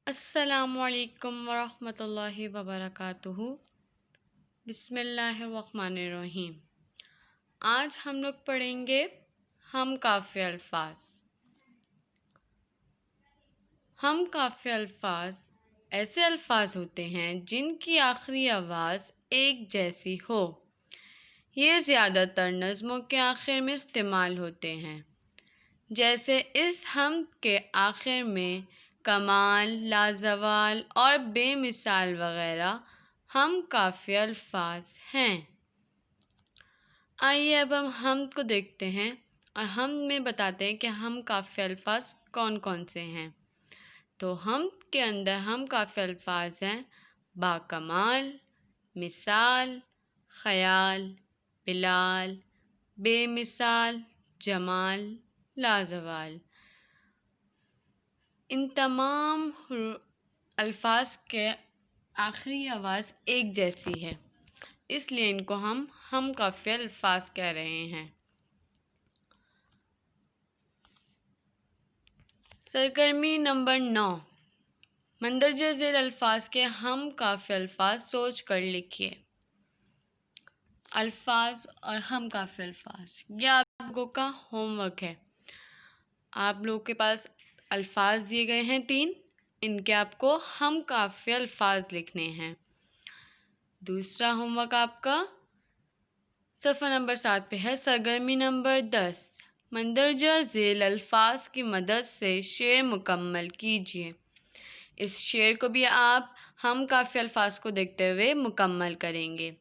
السلام علیکم ورحمۃ اللہ وبرکاتہ۔ بسم اللہ الرحمن الرحیم۔ آج ہم لوگ پڑھیں گے ہم کافی الفاظ۔ ہم کافی الفاظ ایسے الفاظ ہوتے ہیں جن کی آخری آواز ایک جیسی ہو۔ یہ زیادہ تر نظموں کے آخر میں استعمال ہوتے ہیں، جیسے اس ہم کے آخر میں کمال، لازوال اور بے مثال وغیرہ ہم کافی الفاظ ہیں۔ آئیے اب ہم کو دیکھتے ہیں اور ہم میں بتاتے ہیں کہ ہم کافی الفاظ کون کون سے ہیں۔ تو ہم کے اندر ہم کافی الفاظ ہیں باکمال، مثال، خیال، بلال، بے مثال، جمال، لازوال۔ ان تمام الفاظ کے آخری آواز ایک جیسی ہے، اس لیے ان کو ہم کافی الفاظ کہہ رہے ہیں۔ سرگرمی نمبر 9، مندرجہ ذیل الفاظ کے ہم کافی الفاظ سوچ کر لکھیے۔ الفاظ اور ہم کافی الفاظ، یہ آپ لوگوں کا ہوم ورک ہے۔ آپ لوگوں کے پاس الفاظ دیے گئے ہیں 3، ان کے آپ کو ہم کافی الفاظ لکھنے ہیں۔ دوسرا ہوم ورک آپ کا صفحہ نمبر 7 پہ ہے، سرگرمی نمبر 10، مندرجہ ذیل الفاظ کی مدد سے شعر مکمل کیجیے۔ اس شعر کو بھی آپ ہم کافی الفاظ کو دیکھتے ہوئے مکمل کریں گے۔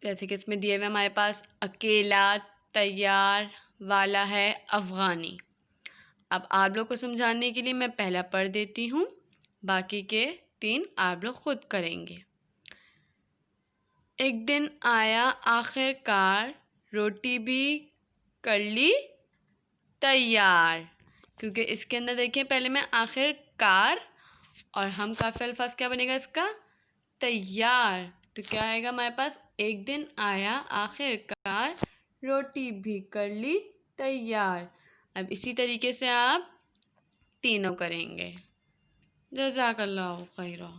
جیسے کہ اس میں دیے ہوئے ہمارے پاس اکیلا، تیار، والا ہے، افغانی۔ اب آپ لوگ کو سمجھانے کے لیے میں پہلا پڑھ دیتی ہوں، باقی کے 3 آپ لوگ خود کریں گے۔ ایک دن آیا آخر کار، روٹی بھی کر لی تیار۔ کیونکہ اس کے اندر دیکھیں پہلے میں آخر کار اور ہم کافی الفاظ کیا بنے گا اس کا؟ تیار۔ تو کیا آئے گا ہمارے پاس؟ ایک دن آیا آخر کار، روٹی بھی کر لی تیار۔ اب اسی طریقے سے آپ تینوں کریں گے۔ جزاک اللہ خیرہ۔